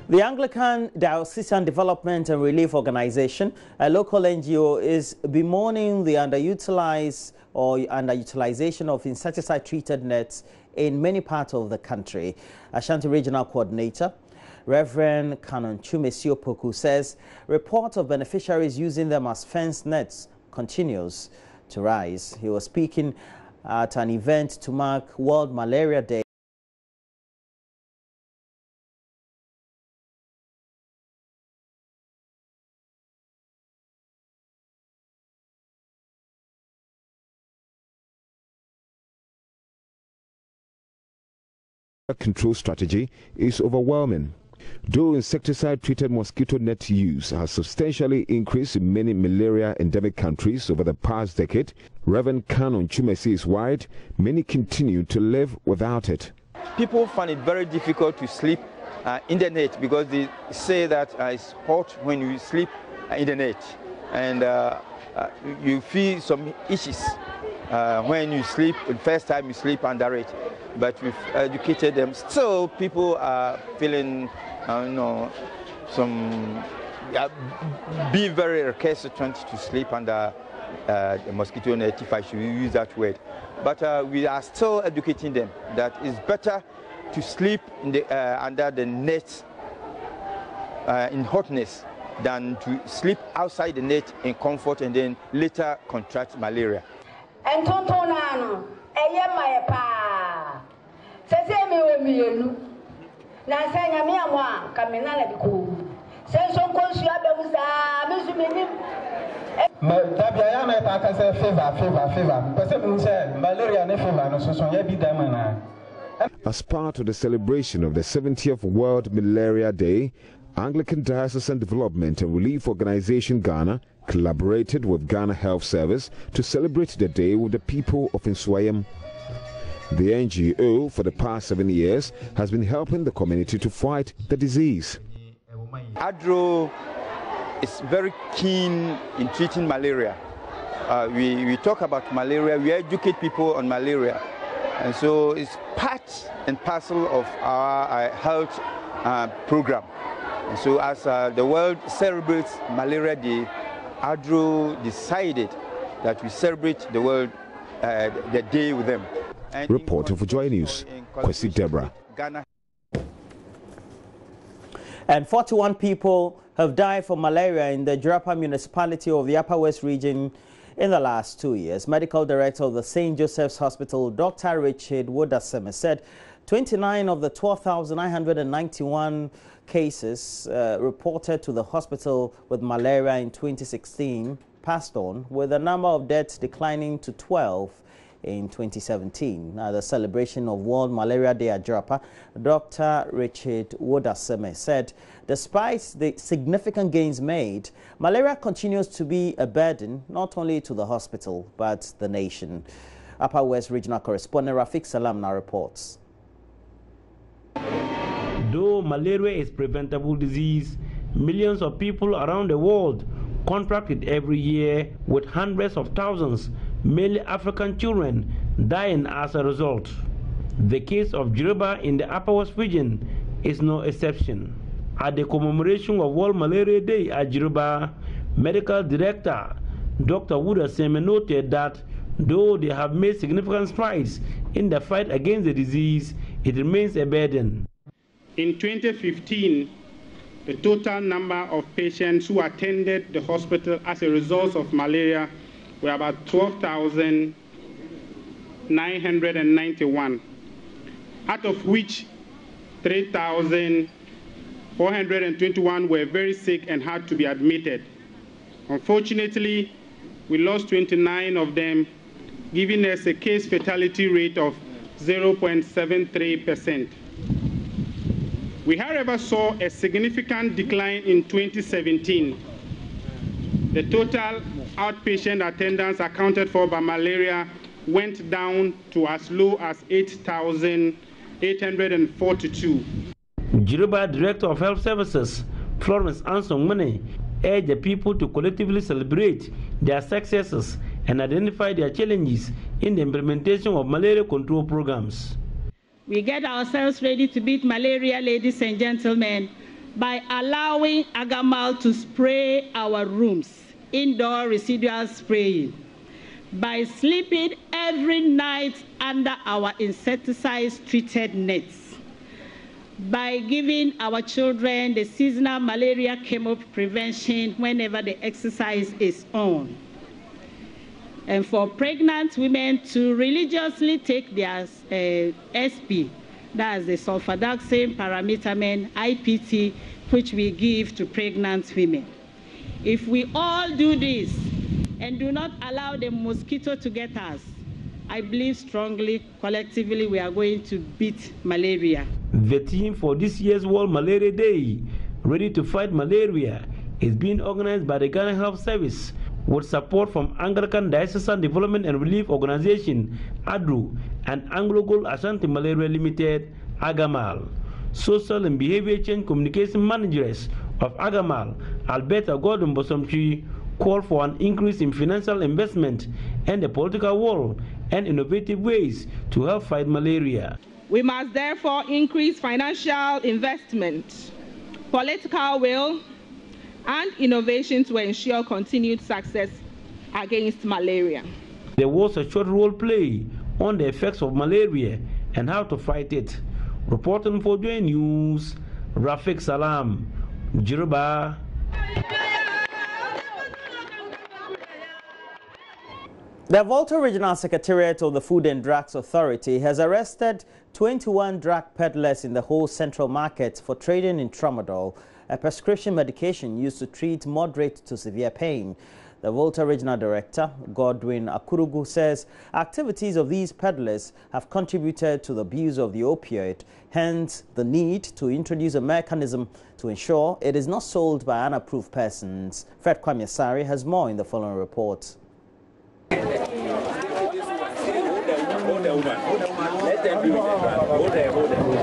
The Anglican Diocesan Development and Relief Organization, a local NGO, is bemoaning the underutilization of insecticide-treated nets in many parts of the country. Ashanti Regional Coordinator, Reverend Canon Chumesio Poku, says reports of beneficiaries using them as fence nets continues to rise. He was speaking at an event to mark World Malaria Day. Control strategy is overwhelming. Though insecticide-treated mosquito net use has substantially increased in many malaria endemic countries over the past decade, Reverend Canon Chumesi is worried many continue to live without it. People find it very difficult to sleep in the net because they say that it's hot when you sleep in the net, and you feel some itches when you sleep. The first time you sleep under it. But we've educated them. Still, people are feeling, be very recalcitrant to sleep under the mosquito net, if I should use that word. But we are still educating them that it's better to sleep in the, under the net in hotness than to sleep outside the net in comfort and then later contract malaria. As part of the celebration of the 70th World Malaria Day, Anglican Diocesan Development and Relief Organization Ghana collaborated with Ghana Health Service to celebrate the day with the people of Nswayam. The NGO, for the past 7 years, has been helping the community to fight the disease. ADRO is very keen in treating malaria. We talk about malaria, we educate people on malaria. And so it's part and parcel of our health program. And so as the world celebrates Malaria Day, ADRO decided that we celebrate the world, the day with them. And reporter for JoyNews, Kwesi Deborah. And 41 people have died from malaria in the Jirapa municipality of the Upper West region in the last 2 years. Medical Director of the St. Joseph's Hospital, Dr. Richard Wodaseme, said 29 of the 12,991 cases reported to the hospital with malaria in 2016 passed on, with the number of deaths declining to 12 in 2017. Now, the celebration of World Malaria Day at Jirapa, Dr. Richard Wodaseme said, despite the significant gains made, malaria continues to be a burden not only to the hospital but the nation. Upper West Regional Correspondent Rafik Salam now reports. Though malaria is a preventable disease, millions of people around the world contract it every year, with hundreds of thousands, mainly African children, dying as a result. The case of Jirapa in the Upper West region is no exception. At the commemoration of World Malaria Day at Jirapa, Medical Director Dr. Wodaseme noted that though they have made significant strides in the fight against the disease, it remains a burden. In 2015, the total number of patients who attended the hospital as a result of malaria were about 12,991, out of which 3,421 were very sick and had to be admitted. Unfortunately, we lost 29 of them, giving us a case fatality rate of 0.73%. We, however, saw a significant decline in 2017. The total outpatient attendance accounted for by malaria went down to as low as 8,842. Jirapa Director of Health Services, Florence Ansong-Mene, urged the people to collectively celebrate their successes and identify their challenges in the implementation of malaria control programs. We get ourselves ready to beat malaria, ladies and gentlemen, by allowing Agamal to spray our rooms, indoor residual spraying, by sleeping every night under our insecticide-treated nets, by giving our children the seasonal malaria chemo prevention whenever the exercise is on, and for pregnant women to religiously take their SP, that's the sulfadoxine, parametamine, IPT, which we give to pregnant women. If we all do this and do not allow the mosquito to get us, I believe strongly, collectively, we are going to beat malaria. The theme for this year's World Malaria Day, Ready to Fight Malaria, is being organized by the Ghana Health Service with support from Anglican Diocesan Development and Relief Organization, ADRU, and Anglo Gold Ashanti Malaria Limited, Agamal. Social and Behavior Change Communication Managers of Agamal, Alberta Gordon Bosomchi, called for an increase in financial investment and the political will and innovative ways to help fight malaria. We must therefore increase financial investment, political will, and innovation to ensure continued success against malaria. There was a short role play on the effects of malaria and how to fight it. Reporting for JoyNews, Rafik Salam, Jiruba. The Volta Regional Secretariat of the Food and Drugs Authority has arrested 21 drug peddlers in the whole central market for trading in tramadol, a prescription medication used to treat moderate to severe pain. The Volta Regional Director, Godwin Akurugu, says activities of these peddlers have contributed to the abuse of the opioid, hence the need to introduce a mechanism to ensure it is not sold by unapproved persons. Fred Kwame has more in the following report.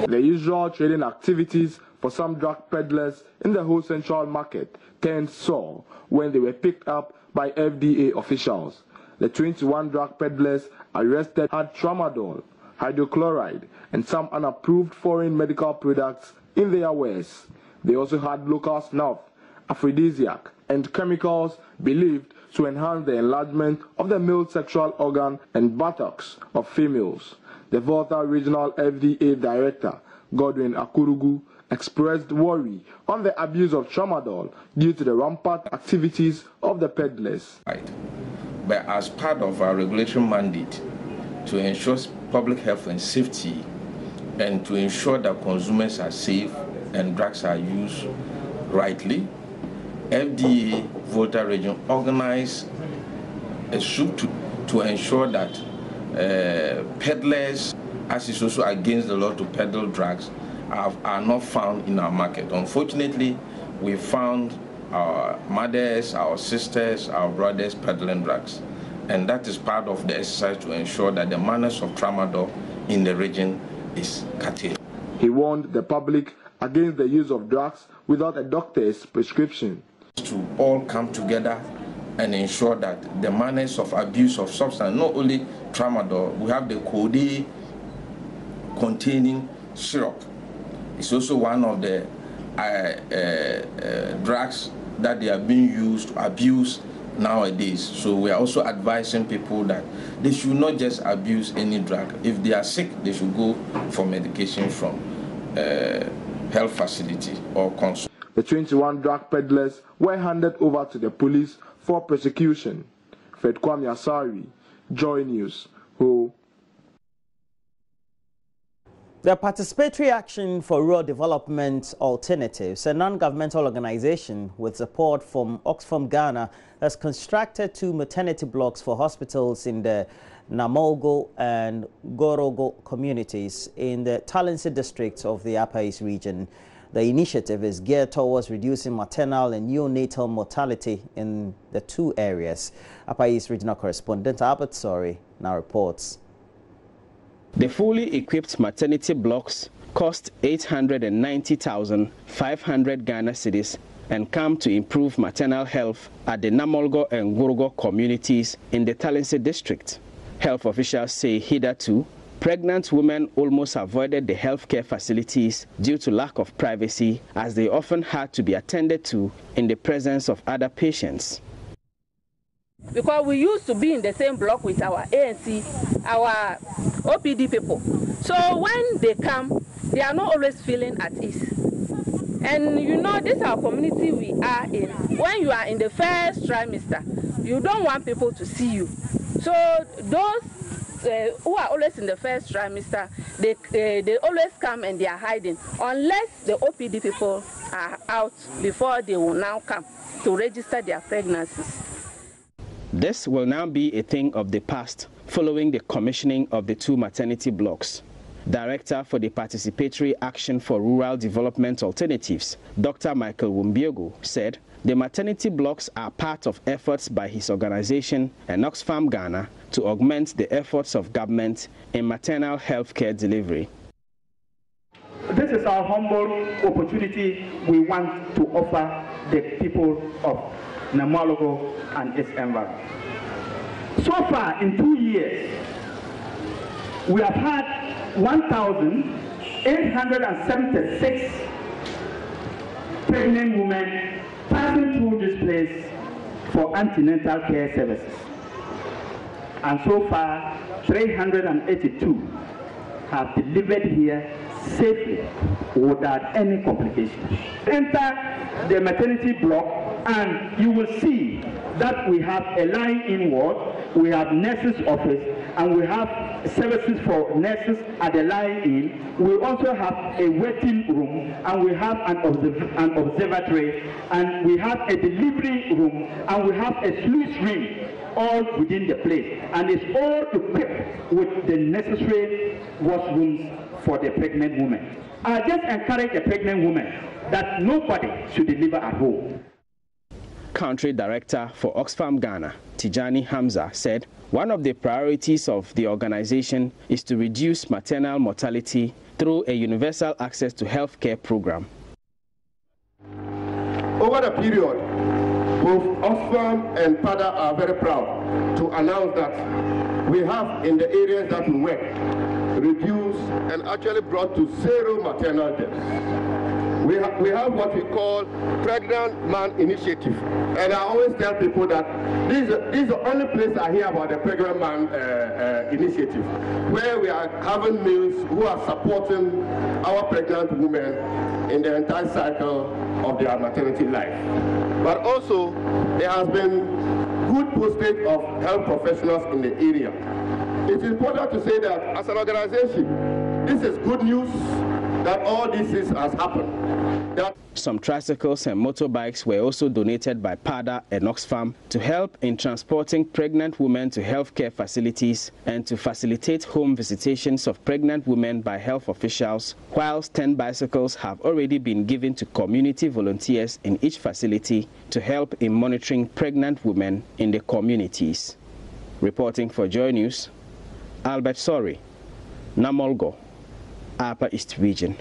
The usual trading activities for some drug peddlers in the whole central market turned sour when they were picked up by FDA officials. The 21 drug peddlers arrested had tramadol, hydrochloride, and some unapproved foreign medical products in their wares. They also had local snuff, aphrodisiac, and chemicals believed to enhance the enlargement of the male sexual organ and buttocks of females. The Volta Regional FDA Director, Godwin Akurugu, expressed worry on the abuse of tramadol due to the rampant activities of the peddlers. But as part of our regulation mandate to ensure public health and safety and to ensure that consumers are safe and drugs are used rightly, FDA Volta Region organized a swoop to ensure that peddlers, as is also against the law to peddle drugs, are not found in our market. Unfortunately, we found our mothers, our sisters, our brothers peddling drugs. And that is part of the exercise to ensure that the manners of tramadol in the region is curtailed. He warned the public against the use of drugs without a doctor's prescription. To all come together and ensure that the manners of abuse of substance, not only tramadol, we have the codeine containing syrup. It's also one of the drugs that they are being used to abuse nowadays. So we are also advising people that they should not just abuse any drug. If they are sick, they should go for medication from health facility or consult. The 21 drug peddlers were handed over to the police for prosecution. Fred Kwame, JoyNews. The Participatory Action for Rural Development Alternatives, a non-governmental organization with support from Oxfam Ghana, has constructed 2 maternity blocks for hospitals in the Namoglo and Gorogo communities in the Talensi district of the Upper East region. The initiative is geared towards reducing maternal and neonatal mortality in the 2 areas. Upper East regional correspondent Albert Sori now reports. The fully equipped maternity blocks cost 890,500 Ghana cedis and come to improve maternal health at the Namoglo and Gorogo communities in the Talensi district. Health officials say hitherto, Pregnant women almost avoided the healthcare facilities due to lack of privacy, as they often had to be attended to in the presence of other patients. Because we used to be in the same block with our ANC, our OPD people. So when they come, they are not always feeling at ease. And you know, this is our community we are in. When you are in the first trimester, you don't want people to see you. So those who are always in the first trimester, they always come and they are hiding, unless the OPD people are out before they will now come to register their pregnancies. This will now be a thing of the past following the commissioning of the 2 maternity blocks. Director for the Participatory Action for Rural Development Alternatives, Dr. Michael Wumbiego, said the maternity blocks are part of efforts by his organization and Oxfam Ghana to augment the efforts of government in maternal health care delivery. This is our humble opportunity we want to offer the people of Namoglo and its environment. So far, in 2 years, we have had 1,876 pregnant women passing through this place for antenatal care services. And so far, 382 have delivered here safely without any complications. Enter the maternity block and you will see that we have a lying-in ward, we have nurses' office, and we have services for nurses at the lying-in. We also have a waiting room, and we have an observatory, and we have a delivery room, and we have a sluice ring, all within the place. And it's all equipped with the necessary washrooms for the pregnant woman. I just encourage the pregnant woman that nobody should deliver at home. Country Director for Oxfam Ghana, Tijani Hamza, said one of the priorities of the organization is to reduce maternal mortality through a universal access to health care program. Over the period, both Oxfam and PADA are very proud to announce that we have, in the areas that we work, reduced and actually brought to 0 maternal deaths. We have what we call Pregnant Man Initiative. And I always tell people that this is the only place I hear about the Pregnant Man Initiative, where we are having meals who are supporting our pregnant women in the entire cycle of their maternity life. But also, there has been good postage of health professionals in the area. It's important to say that as an organization, this is good news that all this has happened. Some tricycles and motorbikes were also donated by PADA and Oxfam to help in transporting pregnant women to healthcare facilities and to facilitate home visitations of pregnant women by health officials, whilst 10 bicycles have already been given to community volunteers in each facility to help in monitoring pregnant women in the communities. Reporting for JoyNews, Albert Sori, Namoglo, Upper East Region.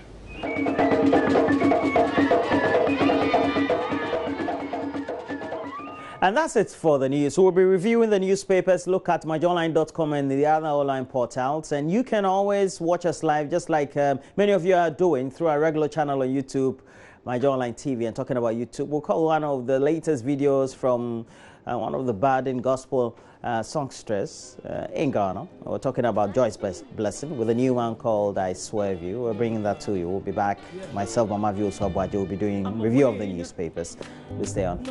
And that's it for the news. We'll be reviewing the newspapers. Look at myjoyonline.com and the other online portals. And you can always watch us live, just like many of you are doing, through our regular channel on YouTube, MyJoyOnline TV. And talking about YouTube, we'll call one of the latest videos from one of the Baden gospel songstress in Ghana. We're talking about Joy's Blessing with a new one called I Swerve You. We're bringing that to you. We'll be back. Myself, Mama Vio Sobwajo, will be doing review of the newspapers. Please stay on.